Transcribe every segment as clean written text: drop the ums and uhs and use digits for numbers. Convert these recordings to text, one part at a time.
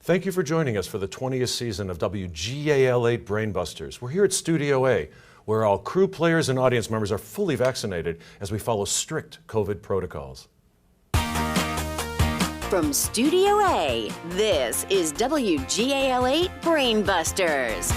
Thank you for joining us for the 20th season of WGAL8 Brainbusters. We're here at Studio A, where all crew, players, and audience members are fully vaccinated as we follow strict COVID protocols. From Studio A, this is WGAL8 Brainbusters.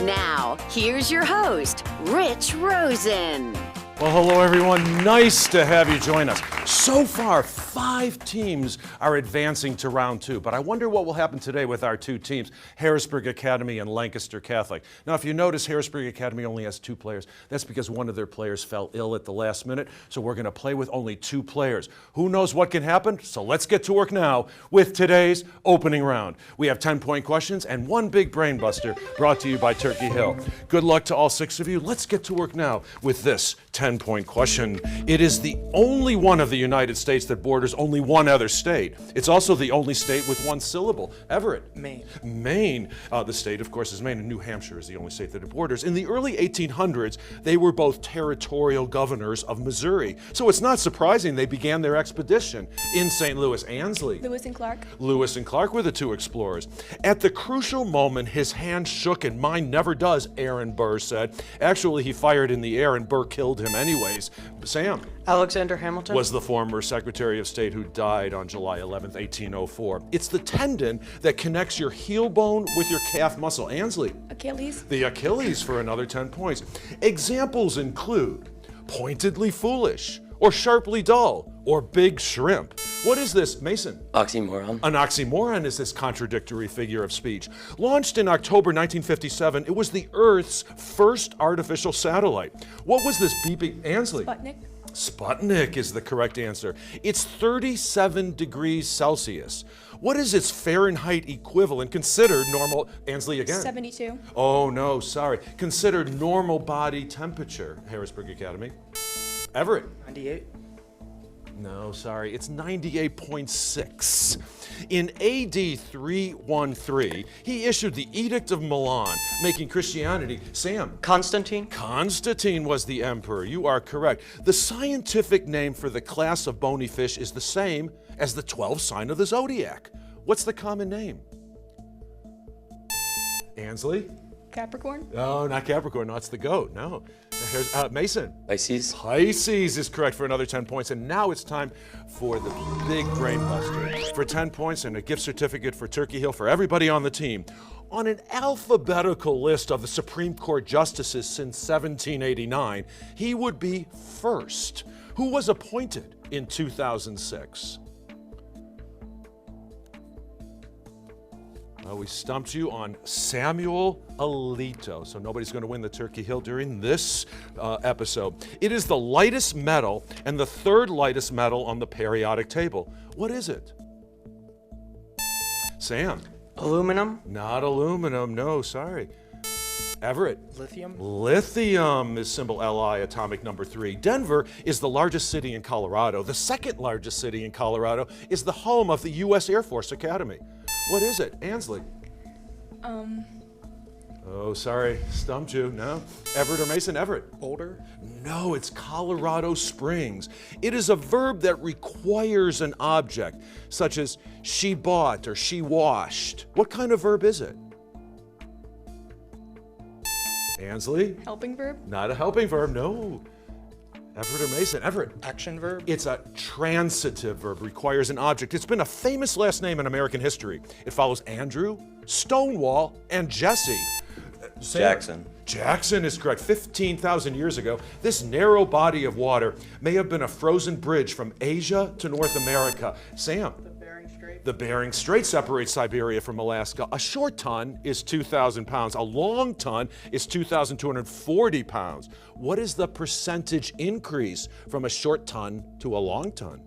Now, here's your host, Rich Rosen. Well, hello everyone. Nice to have you join us. So far, 5 teams are advancing to round 2, but I wonder what will happen today with our 2 teams, Harrisburg Academy and Lancaster Catholic. Now, if you notice, Harrisburg Academy only has 2 players. That's because one of their players fell ill at the last minute, so we're going to play with only 2 players. Who knows what can happen? So let's get to work now with today's opening round. We have 10-point questions and 1 big brain buster brought to you by Turkey Hill. Good luck to all 6 of you. Let's get to work now with this 10-point question. It is the only one of the United States that borders only one other state. It's also the only state with 1 syllable. Everett. Maine. Maine. The state, of course, is Maine, and New Hampshire is the only state that it borders. In the early 1800s, they were both territorial governors of Missouri. So it's not surprising they began their expedition in St. Louis. Ansley. Lewis and Clark. Lewis and Clark were the 2 explorers. At the crucial moment, his hand shook, and mine never does, Aaron Burr said. Actually, he fired in the air, and Burr killed him anyways. Sam. Alexander Hamilton Was the former Secretary of State who died on July 11th, 1804. It's the tendon that connects your heel bone with your calf muscle. Ansley. Achilles. The Achilles for another 10 points. Examples include pointedly foolish, or sharply dull, or big shrimp. What is this, Mason? Oxymoron. An oxymoron is this contradictory figure of speech. Launched in October 1957, it was the Earth's first artificial satellite. What was this beeping? Ansley? Sputnik. Sputnik is the correct answer. It's 37 degrees Celsius. What is its Fahrenheit equivalent considered normal? Ansley again. 72. Oh no, sorry. Considered normal body temperature, Harrisburg Academy. Everett. 98. No, sorry, it's 98.6. In AD 313, he issued the Edict of Milan, making Christianity, Sam. Constantine. Constantine was the emperor. You are correct. The scientific name for the class of bony fish is the same as the 12th sign of the zodiac. What's the common name? Ansley? Capricorn. No, not Capricorn. No, it's the goat. No. Here's Mason. Pisces. Pisces is correct for another 10 points. And now it's time for the big brain buster. For 10 points and a gift certificate for Turkey Hill for everybody on the team. On an alphabetical list of the Supreme Court justices since 1789, he would be first. Who was appointed in 2006? We stumped you on Samuel Alito, so nobody's going to win the Turkey Hill during this episode. It is the lightest metal and the 3rd lightest metal on the periodic table. What is it? Sam? Aluminum. Not aluminum, no, sorry. Everett? Lithium. Lithium is symbol Li, atomic number 3. Denver is the largest city in Colorado. The 2nd largest city in Colorado is the home of the U.S. Air Force Academy. What is it? Ansley? Oh, sorry. Stumped you. No. Everett or Mason? Everett? Boulder. No, it's Colorado Springs. It is a verb that requires an object, such as she bought or she washed. What kind of verb is it? Ansley? Helping verb. Not a helping verb, no. Everett or Mason? Everett. Action verb. It's a transitive verb, requires an object. It's been a famous last name in American history. It follows Andrew, Stonewall, and Jesse. Jackson. Jackson is correct. 15,000 years ago, this narrow body of water may have been a frozen bridge from Asia to North America. Sam? The Bering Strait separates Siberia from Alaska. A short ton is 2,000 pounds. A long ton is 2,240 pounds. What is the percentage increase from a short ton to a long ton?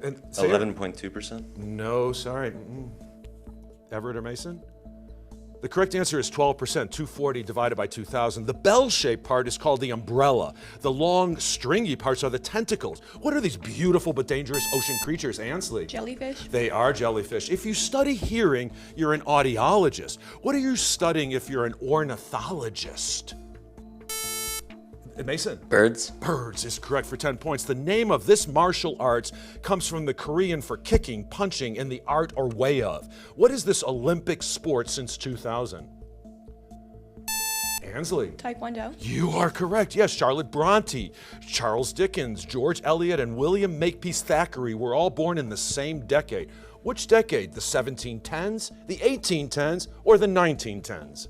11.2%. No, sorry. Everett or Mason? The correct answer is 12%, 240 divided by 2,000. The bell-shaped part is called the umbrella. The long, stringy parts are the tentacles. What are these beautiful but dangerous ocean creatures, Ansley? Jellyfish. They are jellyfish. If you study hearing, you're an audiologist. What are you studying if you're an ornithologist? Mason? Birds. Birds is correct for 10 points. The name of this martial arts comes from the Korean for kicking, punching, and the art or way of. What is this Olympic sport since 2000? Ansley. Taekwondo. You are correct. Yes, Charlotte Bronte, Charles Dickens, George Eliot, and William Makepeace Thackeray were all born in the same decade. Which decade? The 1710s, the 1810s, or the 1910s?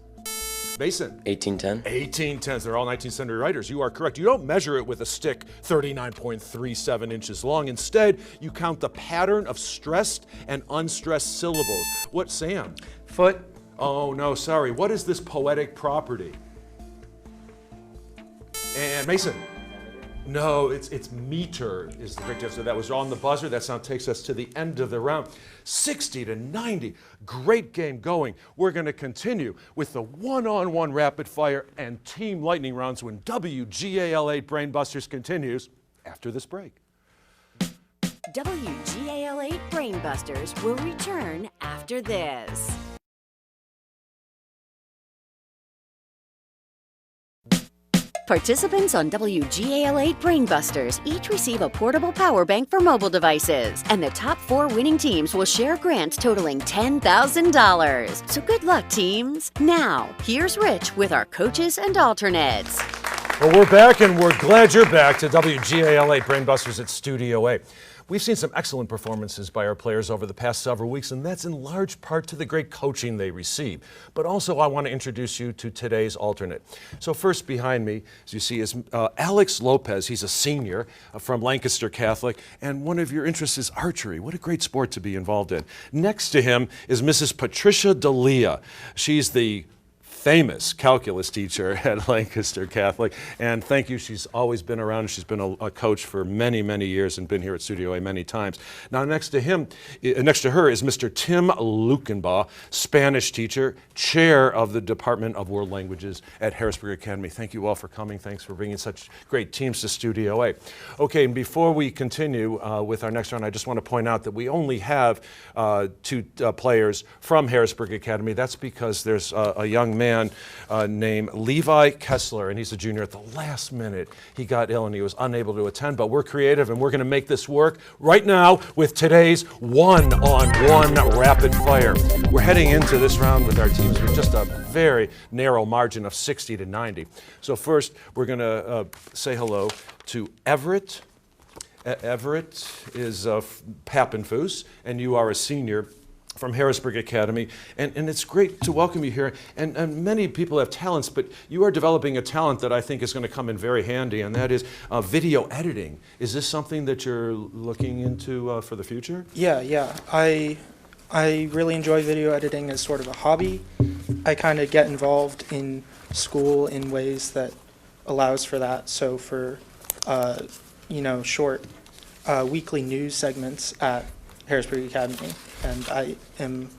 Mason. 1810. 1810s. They're all 19th century writers. You are correct. You don't measure it with a stick 39.37 inches long. Instead, you count the pattern of stressed and unstressed syllables. What, Sam? Foot. Oh, no, sorry. What is this poetic property? And Mason? No, it's meter is the correct answer. That was on the buzzer. That now takes us to the end of the round. 60-90. Great game going. We're going to continue with the one-on-one rapid fire and team lightning rounds when WGAL8 Brainbusters continues after this break. WGAL8 Brainbusters will return after this. Participants on WGAL8 Brainbusters each receive a portable power bank for mobile devices, and the top 4 winning teams will share grants totaling $10,000. So good luck, teams. Now, here's Rich with our coaches and alternates. Well, we're back, and we're glad you're back to WGAL8 Brainbusters at Studio A. We've seen some excellent performances by our players over the past several weeks, and that's in large part to the great coaching they receive. But also, I want to introduce you to today's alternate. So first behind me, as you see, is Alex Lopez. He's a senior from Lancaster Catholic, and one of your interests is archery. What a great sport to be involved in. Next to him is Mrs. Patricia D'Elia. She's the famous calculus teacher at Lancaster Catholic, and thank you. She's always been around. She's been a coach for many, many years and been here at Studio A many times. Now, next to her is Mr. Tim Lukenbaugh, Spanish teacher, chair of the Department of World Languages at Harrisburg Academy. Thank you all for coming. Thanks for bringing such great teams to Studio A. Okay, and before we continue with our next round, I just want to point out that we only have 2 players from Harrisburg Academy. That's because there's a young man named Levi Kessler, and he's a junior. At the last minute, he got ill and he was unable to attend, but we're creative and we're going to make this work right now with today's one-on-one rapid fire. We're heading into this round with our teams with just a very narrow margin of 60-90. So first, we're going to say hello to Everett. Everett is Pappenfuss, and you are a senior from Harrisburg Academy, and it's great to welcome you here. And many people have talents, but you are developing a talent that I think is going to come in very handy, and that is video editing. Is this something that you're looking into for the future? Yeah. I really enjoy video editing as sort of a hobby. I kind of get involved in school in ways that allows for that. So for short weekly news segments at Harrisburg Academy, and I am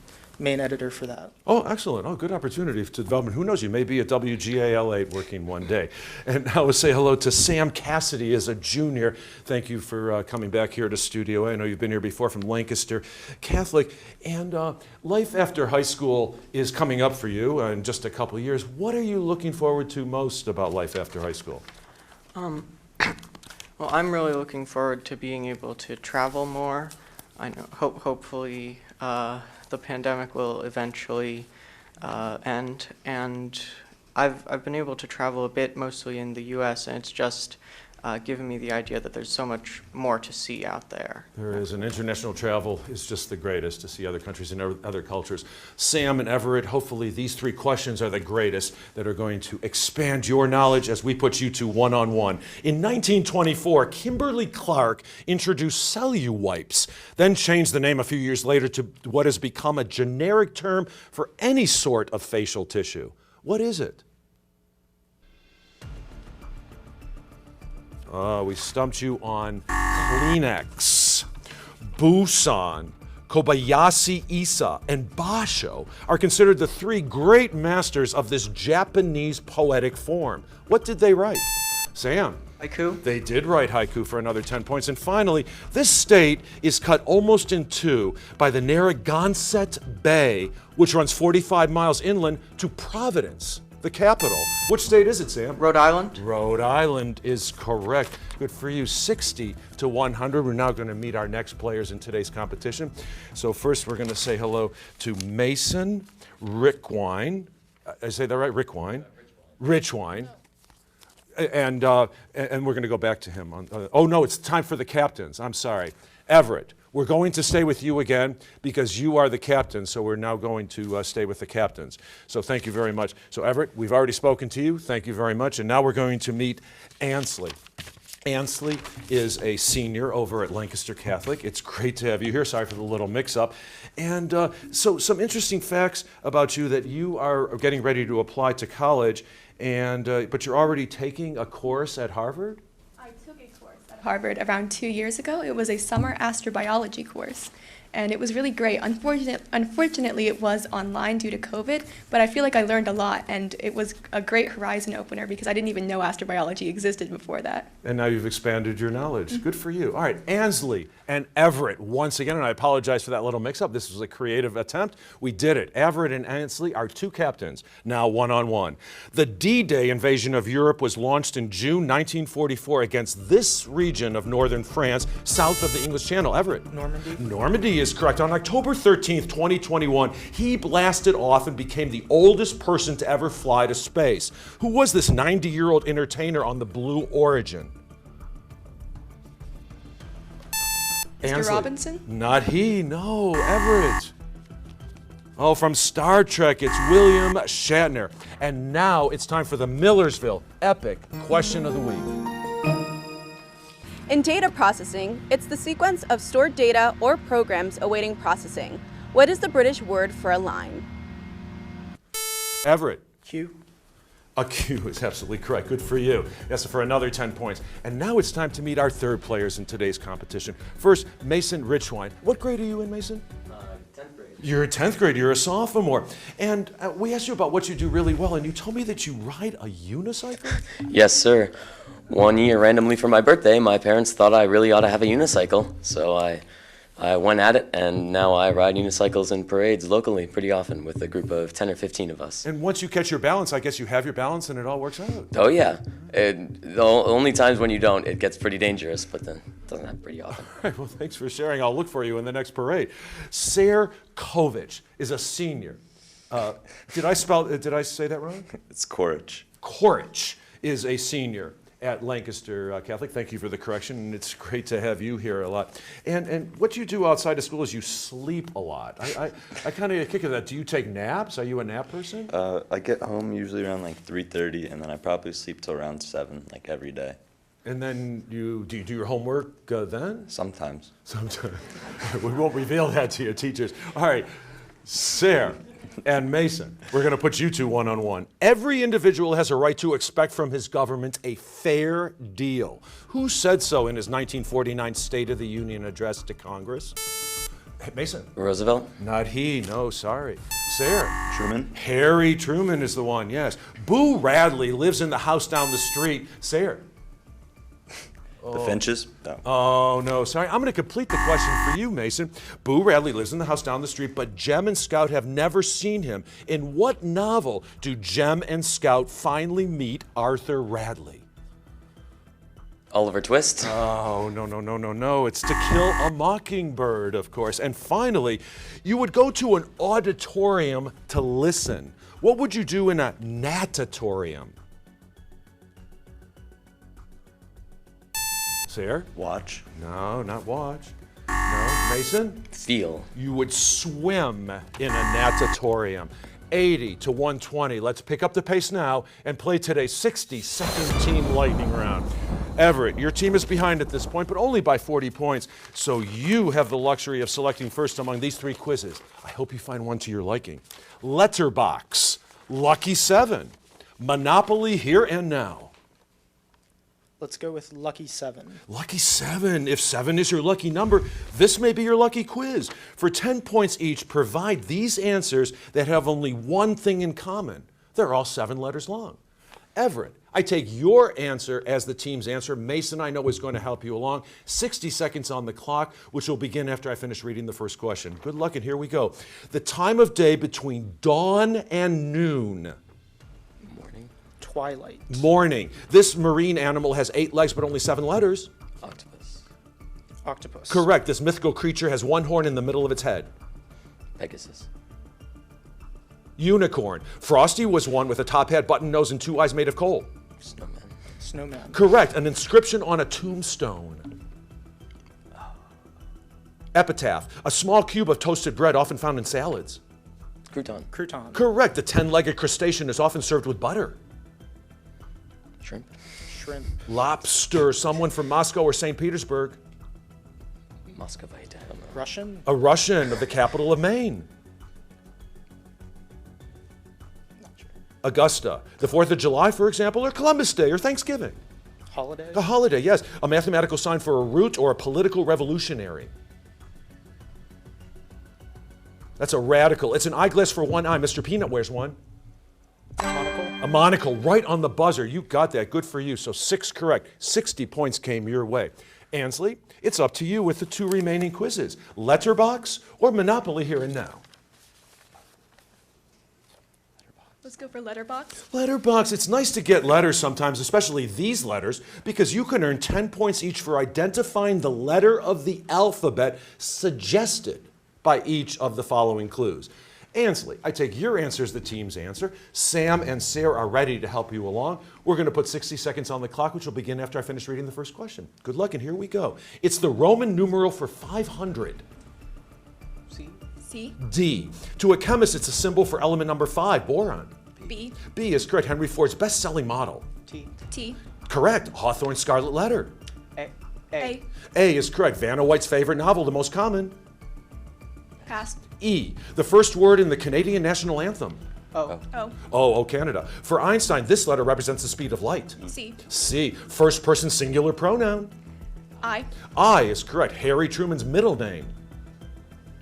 main editor for that. Oh, excellent. Oh, good opportunity to development. Who knows, you may be at WGAL8 working one day. And I would say hello to Sam Cassidy as a junior. Thank you for coming back here to Studio A. I know you've been here before from Lancaster Catholic. And life after high school is coming up for you in just a couple of years. What are you looking forward to most about life after high school? Well, I'm really looking forward to being able to travel more. I know, hopefully the pandemic will eventually end, and I've been able to travel a bit, mostly in the U.S., and it's just given me the idea that there's so much more to see out there. There is, and international travel is just the greatest, to see other countries and other cultures. Sam and Everett, hopefully these 3 questions are the greatest that are going to expand your knowledge as we put you to one-on-one. In 1924, Kimberly Clark introduced Celluwipes, then changed the name a few years later to what has become a generic term for any sort of facial tissue. What is it? We stumped you on Kleenex. Busan, Kobayashi Isa, and Basho are considered the 3 great masters of this Japanese poetic form. What did they write? Sam? Haiku? They did write haiku for another 10 points. And finally, this state is cut almost in 2 by the Narragansett Bay, which runs 45 miles inland to Providence. the capital. Which state is it, Sam? Rhode Island? Rhode Island is correct. Good for you. 60 to 100. We're now going to meet our next players in today's competition. So first we're going to say hello to Mason Richwine. I say that right? Richwine? Richwine. And we're going to go back to him. Oh no, it's time for the captains. I'm sorry. Everett, we're going to stay with you again because you are the captain, so we're now going to stay with the captains. So thank you very much. So Everett, we've already spoken to you. Thank you very much. And now we're going to meet Ansley. Ansley is a senior over at Lancaster Catholic. It's great to have you here. Sorry for the little mix-up. And so some interesting facts about you that you are getting ready to apply to college, and but you're already taking a course at Harvard? I took a course at Harvard around 2 years ago. It was a summer astrobiology course, and it was really great. Unfortunately, it was online due to COVID, but I feel like I learned a lot, and it was a great horizon opener because I didn't even know astrobiology existed before that. And now you've expanded your knowledge. Good for you. All right, Ansley and Everett, once again, and I apologize for that little mix-up. This was a creative attempt. We did it. Everett and Ansley are two captains, now one-on-one. The D-Day invasion of Europe was launched in June 1944 against this region of northern France, south of the English Channel. Everett? Normandy. Normandy is correct. On October 13th, 2021, he blasted off and became the oldest person to ever fly to space. Who was this 90-year-old entertainer on the Blue Origin? Mr. Ansley. Robinson? Not he, no, Everett. Oh, from Star Trek, it's William Shatner. And now it's time for the Millersville Epic Question of the Week. In data processing, it's the sequence of stored data or programs awaiting processing. What is the British word for a line? Everett. Q. A Q is absolutely correct. Good for you. Yes, for another 10 points. And now it's time to meet our third players in today's competition. First, Mason Richwine. What grade are you in, Mason? 10th grade. You're a 10th grade. You're a sophomore. And we asked you about what you do really well, and you told me that you ride a unicycle? Yes, sir. One year, randomly for my birthday, my parents thought I really ought to have a unicycle, so I went at it, and now I ride unicycles in parades locally pretty often with a group of 10 or 15 of us. And once you catch your balance, I guess you have your balance and it all works out. Oh yeah, the only times when you don't, it gets pretty dangerous, but then it doesn't happen pretty often. All right, well, thanks for sharing. I'll look for you in the next parade. Sayre Kovich is a senior. Did I say that wrong? It's Quaritch. Quaritch is a senior at Lancaster Catholic. Thank you for the correction, and it's great to have you here a lot. And what you do outside of school is you sleep a lot. I kind of get a kick of that. Do you take naps? Are you a nap person? I get home usually around like 3:30, and then I probably sleep till around 7, like every day. And then do you do your homework then? Sometimes. Sometimes. We won't reveal that to your teachers. All right, Sayre and Mason, we're going to put you two one-on-one. Every individual has a right to expect from his government a fair deal. Who said so in his 1949 State of the Union address to Congress? Hey, Mason. Roosevelt? Not he, no, sorry. Sayre. Truman? Harry Truman is the one, yes. Boo Radley lives in the house down the street. Sayre. The Finches? No. Oh, no, sorry. I'm going to complete the question for you, Mason. Boo Radley lives in the house down the street, but Jem and Scout have never seen him. In what novel do Jem and Scout finally meet Arthur Radley? Oliver Twist? Oh, no. It's To Kill a Mockingbird, of course. And finally, you would go to an auditorium to listen. What would you do in a natatorium? Sayre? Watch? No, not watch. No, Mason? Feel. You would swim in a natatorium. 80 to 120. Let's pick up the pace now and play today's 60-second team lightning round. Everett, your team is behind at this point, but only by 40 points. So you have the luxury of selecting first among these three quizzes. I hope you find one to your liking. Letterbox, Lucky 7, Monopoly Here and Now. Let's go with Lucky 7. Lucky 7. If 7 is your lucky number, this may be your lucky quiz. For 10 points each, provide these answers that have only one thing in common. They're all 7 letters long. Everett, I take your answer as the team's answer. Mason, I know, is going to help you along. 60 seconds on the clock, which will begin after I finish reading the first question. Good luck, and here we go. The time of day between dawn and noon. Twilight. Morning. This marine animal has 8 legs but only 7 letters. Octopus. Octopus. Correct. This mythical creature has 1 horn in the middle of its head. Pegasus. Unicorn. Frosty was one with a top hat, button nose, and 2 eyes made of coal. Snowman. Snowman. Correct. An inscription on a tombstone. Epitaph. A small cube of toasted bread often found in salads. Crouton. Crouton. Correct. The 10-legged crustacean is often served with butter. Shrimp. Shrimp. Lobster. Someone from Moscow or St. Petersburg. Muscovite. I don't know. Russian. A Russian of the capital of Maine. Augusta. The 4th of July, for example, or Columbus Day or Thanksgiving. Holiday. A holiday, yes. A mathematical sign for a root or a political revolutionary. That's a radical. It's an eyeglass for one eye. Mr. Peanut wears one. Monocle. A monocle, right on the buzzer. You got that. Good for you. So 6 correct. 60 points came your way. Ansley, it's up to you with the 2 remaining quizzes. Letterbox or Monopoly here and now? Let's go for letterbox. Letterbox. It's nice to get letters sometimes, especially these letters, because you can earn 10 points each for identifying the letter of the alphabet suggested by each of the following clues. Ansley, I take your answer as the team's answer. Sam and Sarah are ready to help you along. We're going to put 60 seconds on the clock, which will begin after I finish reading the first question. Good luck, and here we go. It's the Roman numeral for 500. C. D. To a chemist, it's a symbol for element number 5, boron. B. B is correct. Henry Ford's best-selling model. T. T. Correct. Hawthorne's Scarlet Letter. A. A is correct. Vanna White's favorite novel, the most common. Pass. E. The first word in the Canadian national anthem. O. O. Oh, Canada. For Einstein, this letter represents the speed of light. C. C. First person singular pronoun. I. I is correct. Harry Truman's middle name.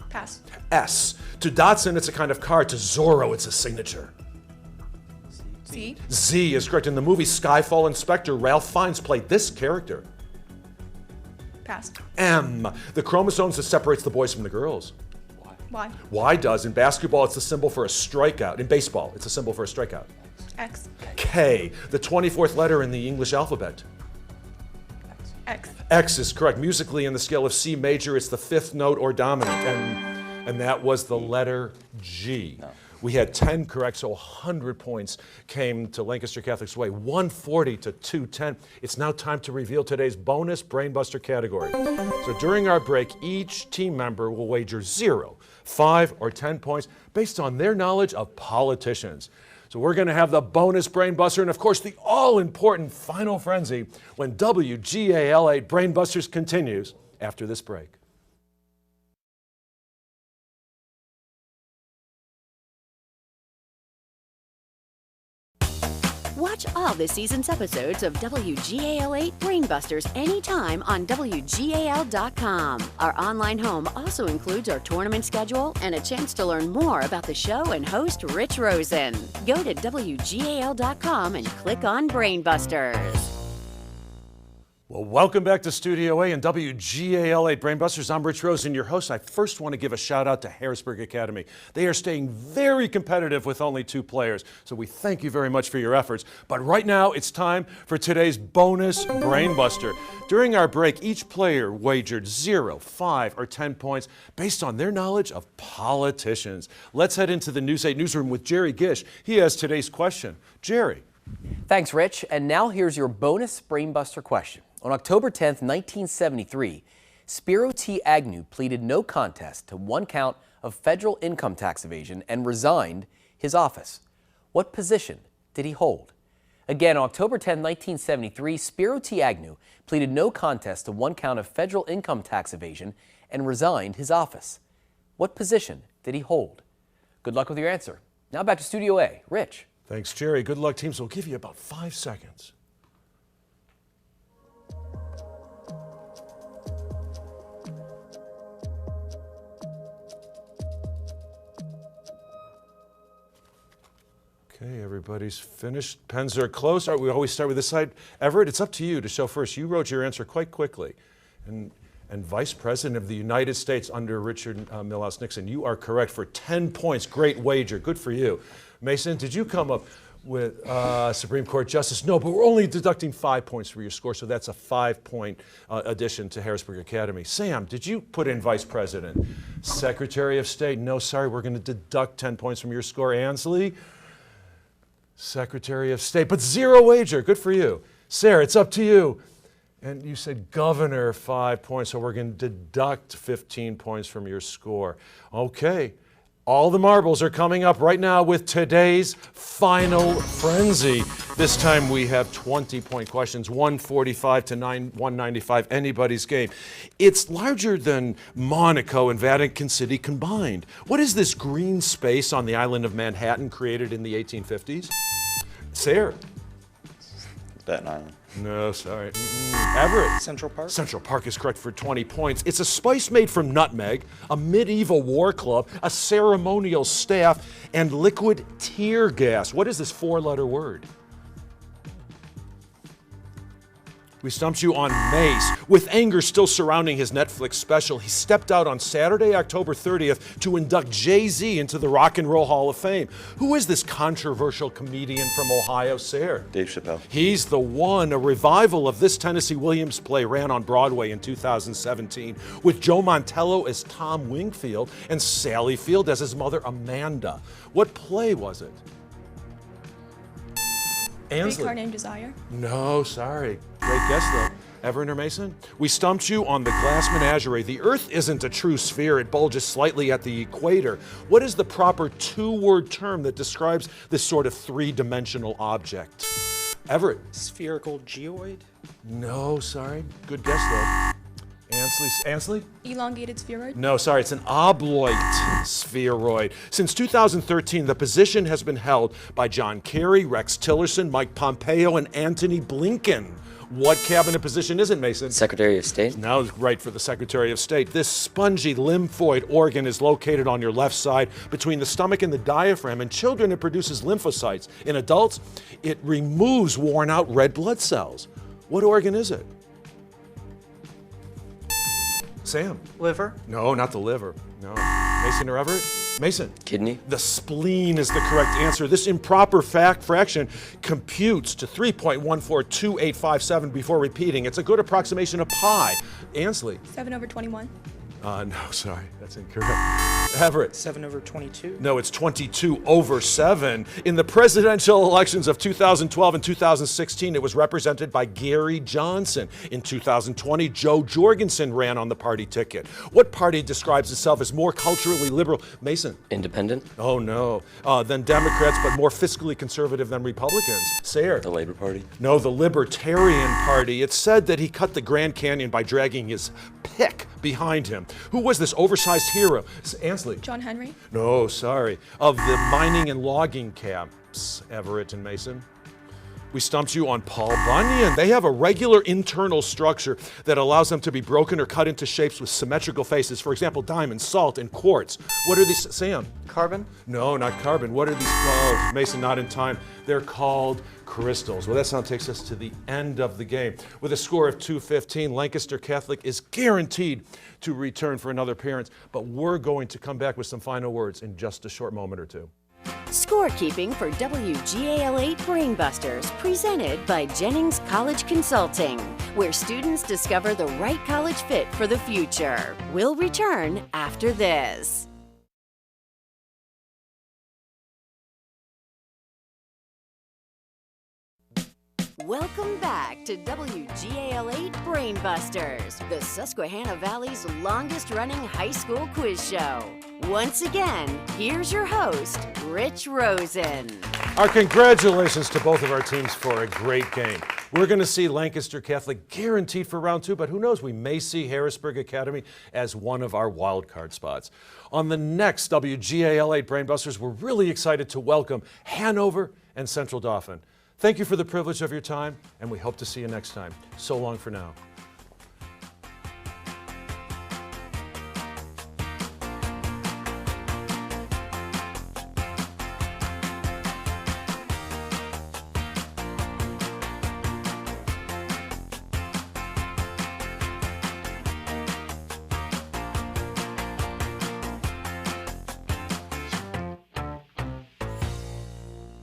Pass. S. To Dotson, it's a kind of card. To Zorro, it's a signature. C. Z is correct. In the movie Skyfall Inspector, Ralph Fiennes played this character. Pass. M. The chromosomes that separates the boys from the girls. Y. Y does. In basketball, it's a symbol for a strikeout. In baseball, it's a symbol for a strikeout. X. K. The 24th letter in the English alphabet. X. X is correct. Musically, in the scale of C major, it's the 5th note or dominant, and that was the letter G. No. We had 10 correct, so 100 points came to Lancaster Catholic's way, 140 to 210. It's now time to reveal today's bonus Brainbuster category. So during our break, each team member will wager 0, 5, or 10 points based on their knowledge of politicians. So we're going to have the bonus Brainbuster and, of course, the all-important Final Frenzy when WGAL8 Brainbusters continues after this break. Watch all this season's episodes of WGAL8 Brainbusters anytime on WGAL.com. Our online home also includes our tournament schedule and a chance to learn more about the show and host Rich Rosen. Go to WGAL.com and click on Brainbusters. Well, welcome back to Studio A and WGAL8 Brainbusters. I'm Rich Rosen, your host. I first want to give a shout out to Harrisburg Academy. They are staying very competitive with only 2 players, so we thank you very much for your efforts. But right now, it's time for today's bonus Brainbuster. During our break, each player wagered 0, 5, or 10 points based on their knowledge of politicians. Let's head into the News 8 newsroom with Jerry Gish. He has today's question. Jerry. Thanks, Rich. And now here's your bonus Brainbuster question. On October 10th, 1973, Spiro T. Agnew pleaded no contest to 1 count of federal income tax evasion and resigned his office. What position did he hold? Again, on October 10, 1973, Spiro T. Agnew pleaded no contest to 1 count of federal income tax evasion and resigned his office. What position did he hold? Good luck with your answer. Now back to Studio A. Rich. Thanks, Jerry. Good luck, teams. We'll give you about 5 seconds. Okay, everybody's finished. Pens are close. All right, we always start with this side. Everett, it's up to you to show first. You wrote your answer quite quickly. And Vice President of the United States under Richard Milhous Nixon, you are correct for 10 points. Great wager. Good for you. Mason, did you come up with Supreme Court Justice. No, but we're only deducting 5 points for your score, so that's a 5-point addition to Harrisburg Academy. Sam, did you put in Vice President? Secretary of State? No, sorry, we're going to deduct 10 points from your score. Ansley? Secretary of State, but 0 wager. Good for you. Sarah, it's up to you. And you said governor, 5 points, so we're going to deduct 15 points from your score. Okay, all the marbles are coming up right now with today's Final Frenzy. This time we have 20-point questions, 145 to 195, anybody's game. It's larger than Monaco and Vatican City combined. What is this green space on the island of Manhattan created in the 1850s? Sarah? Staten Island. No, sorry. Everett? Central Park. Central Park is correct for 20 points. It's a spice made from nutmeg, a medieval war club, a ceremonial staff, and liquid tear gas. What is this 4-letter word? We stumped you on Mace. With anger still surrounding his Netflix special, he stepped out on Saturday, October 30th to induct Jay-Z into the Rock and Roll Hall of Fame. Who is this controversial comedian from Ohio, Sarah? Dave Chappelle. He's the one. A revival of this Tennessee Williams play ran on Broadway in 2017 with Joe Mantello as Tom Wingfield and Sally Field as his mother, Amanda. What play was it? Ansley. Streetcar Named Desire. No, sorry. Great guess, though. Everett or Mason? We stumped you on the glass menagerie. The Earth isn't a true sphere. It bulges slightly at the equator. What is the proper 2-word term that describes this sort of 3-dimensional object? Everett? Spherical geoid. No, sorry. Good guess, though. Ansley? Elongated spheroid. No, sorry, it's an obloit spheroid. Since 2013, the position has been held by John Kerry, Rex Tillerson, Mike Pompeo, and Antony Blinken. What cabinet position is it, Mason? Secretary of State. Now right for the Secretary of State. This spongy lymphoid organ is located on your left side between the stomach and the diaphragm. In children, it produces lymphocytes. In adults, it removes worn out red blood cells. What organ is it? Sam? Liver? No, not the liver. No. Mason or Everett? Mason. Kidney. The spleen is the correct answer. This improper fraction computes to 3.142857 before repeating. It's a good approximation of pi. Ansley. 7/21. No, sorry, that's incorrect. Everett. 7/22. No, it's 22/7. In the presidential elections of 2012 and 2016, it was represented by Gary Johnson. In 2020, Joe Jorgensen ran on the party ticket. What party describes itself as more culturally liberal? Mason? Independent. Oh, no. Than Democrats, but more fiscally conservative than Republicans. Sayre? The Labor Party. No, the Libertarian Party. It's said that he cut the Grand Canyon by dragging his pick behind him. Who was this oversized hero? Ansley? John Henry. No, sorry. Of the mining and logging camps, Everett and Mason. We stumped you on Paul Bunyan. They have a regular internal structure that allows them to be broken or cut into shapes with symmetrical faces. For example, diamond, salt, and quartz. What are these, Sam? Carbon? No, not carbon. What are these? Oh, Mason, not in time. They're called crystals. Well, that sound takes us to the end of the game. With a score of 215, Lancaster Catholic is guaranteed to return for another appearance, but we're going to come back with some final words in just a short moment or two. Scorekeeping for WGAL8 Brainbusters, presented by Jennings College Consulting, where students discover the right college fit for the future. We'll return after this. Welcome back to WGAL8 Brainbusters, the Susquehanna Valley's longest-running high school quiz show. Once again, here's your host, Rich Rosen. Our congratulations to both of our teams for a great game. We're going to see Lancaster Catholic guaranteed for round 2, but who knows, we may see Harrisburg Academy as one of our wild card spots. On the next WGAL8 Brainbusters, we're really excited to welcome Hanover and Central Dauphin. Thank you for the privilege of your time, and we hope to see you next time. So long for now.